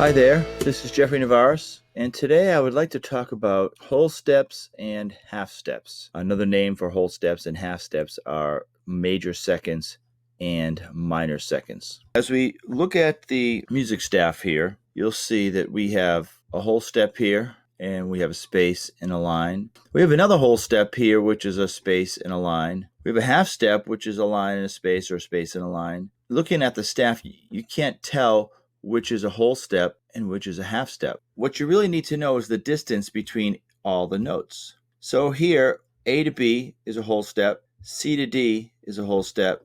Hi there, this is Jeffrey Navarez, and today I would like to talk about whole steps and half steps. Another name for whole steps and half steps are major seconds and minor seconds. As we look at the music staff here, you'll see that we have a whole step here, and we have a space and a line. We have another whole step here, which is a space and a line. We have a half step, which is a line and a space, or a space and a line. Looking at the staff, you can't tell which is a whole step and which is a half step. What you really need to know is the distance between all the notes. So here, A to B is a whole step, C to D is a whole step,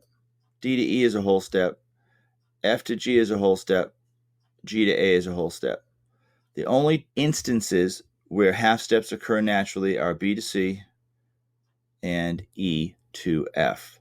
D to E is a whole step, F to G is a whole step, G to A is a whole step. The only instances where half steps occur naturally are B to C and E to F.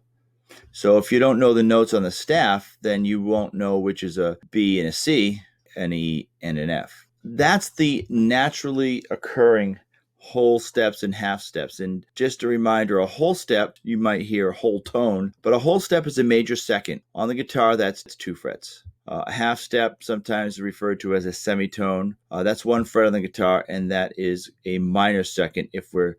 So if you don't know the notes on the staff, then you won't know which is a B and a C, an E and an F. That's the naturally occurring whole steps and half steps. And just a reminder, a whole step, you might hear whole tone, but a whole step is a major second. On the guitar, that's 2 frets. A half step, sometimes referred to as a semitone, that's 1 fret on the guitar, and that is a minor second if we're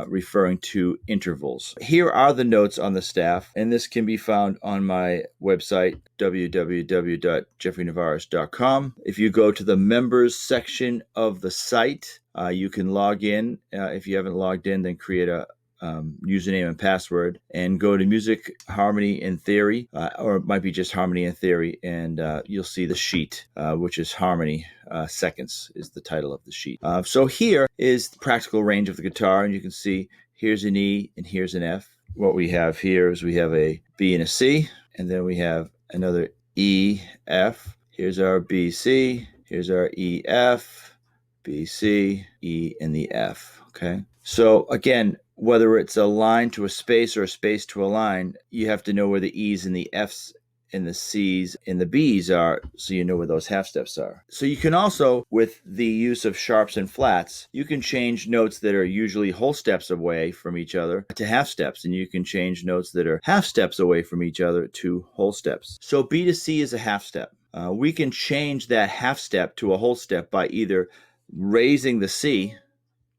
referring to intervals. Here are the notes on the staff, and this can be found on my website, www.jeffreynavarez.com. If you go to the members section of the site, you can log in. If you haven't logged in, then create a username and password and go to Music, Harmony, and Theory, or it might be just Harmony and Theory, and you'll see the sheet, which is Harmony Seconds is the title of the sheet. So here is the practical range of the guitar, and you can see here's an E and here's an F. What we have here is we have a B and a C, and then we have another E, F. Here's our B, C. Here's our E, F, B, C, E, and the F, okay? So again, whether it's a line to a space or a space to a line, you have to know where the E's and the F's and the C's and the B's are, so you know where those half steps are. So you can also, with the use of sharps and flats, you can change notes that are usually whole steps away from each other to half steps, and you can change notes that are half steps away from each other to whole steps. So B to C is a half step. We can change that half step to a whole step by either raising the C,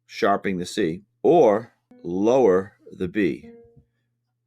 sharping the C, or lower the B,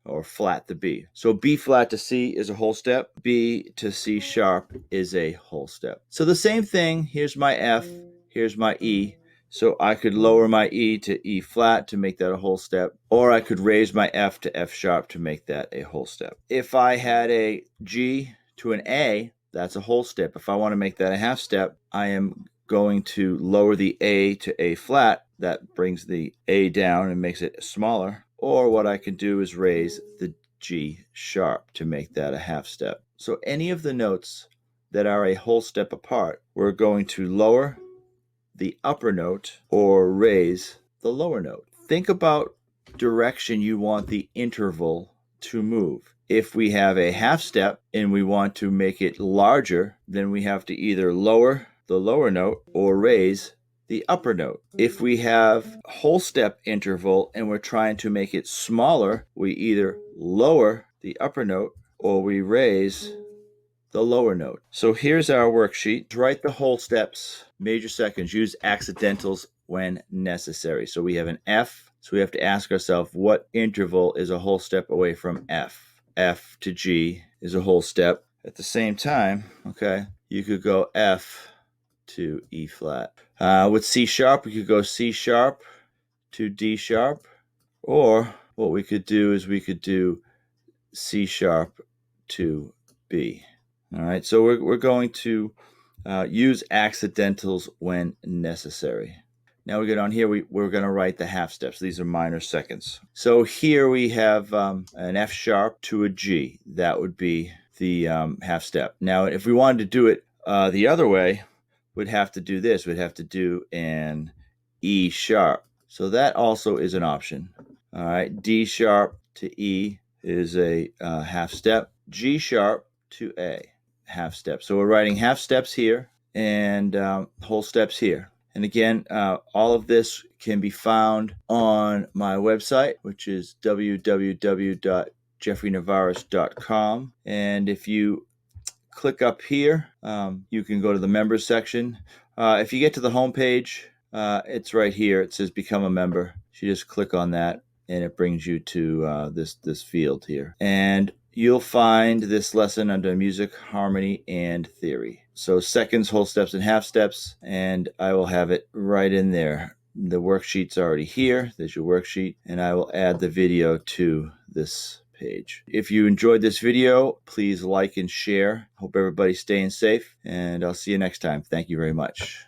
or flat the B. So B flat to C is a whole step. B to C sharp is a whole step. So the same thing, here's my F, here's my E. So I could lower my E to E flat to make that a whole step, or I could raise my F to F sharp to make that a whole step. If I had a G to an A, that's a whole step. If I want to make that a half step, I am going to lower the A to A flat. That brings the A down and makes it smaller. Or what I can do is raise the G sharp to make that a half step. So any of the notes that are a whole step apart, we're going to lower the upper note or raise the lower note. Think about direction you want the interval to move. If we have a half step and we want to make it larger, then we have to either lower the lower note or raise the upper note. If we have whole step interval and we're trying to make it smaller, we either lower the upper note or we raise the lower note. So here's our worksheet. Write the whole steps, major seconds, use accidentals when necessary. So we have an F, so we have to ask ourselves what interval is a whole step away from F. F to G is a whole step. At the same time, okay, you could go F to E flat. With C sharp, we could go C sharp to D sharp, or what we could do is we could do C sharp to B. All right, so we're going to use accidentals when necessary. Now we get on here, we're going to write the half steps. These are minor seconds. So here we have an F sharp to a G. That would be the half step. Now, if we wanted to do it the other way, we'd have to do this. We'd have to do an E sharp. So that also is an option. All right, D sharp to E is a half step. G sharp to A, half step. So we're writing half steps here and whole steps here. And again, all of this can be found on my website, which is www.jeffreynavarez.com. And if you click up here. You can go to the members section. If you get to the home page, it's right here. It says become a member. You just click on that and it brings you to this field here. And you'll find this lesson under music, harmony, and theory. So seconds, whole steps, and half steps, and I will have it right in there. The worksheet's already here. There's your worksheet, and I will add the video to this page. If you enjoyed this video, please like and share. Hope everybody's staying safe, and I'll see you next time. Thank you very much.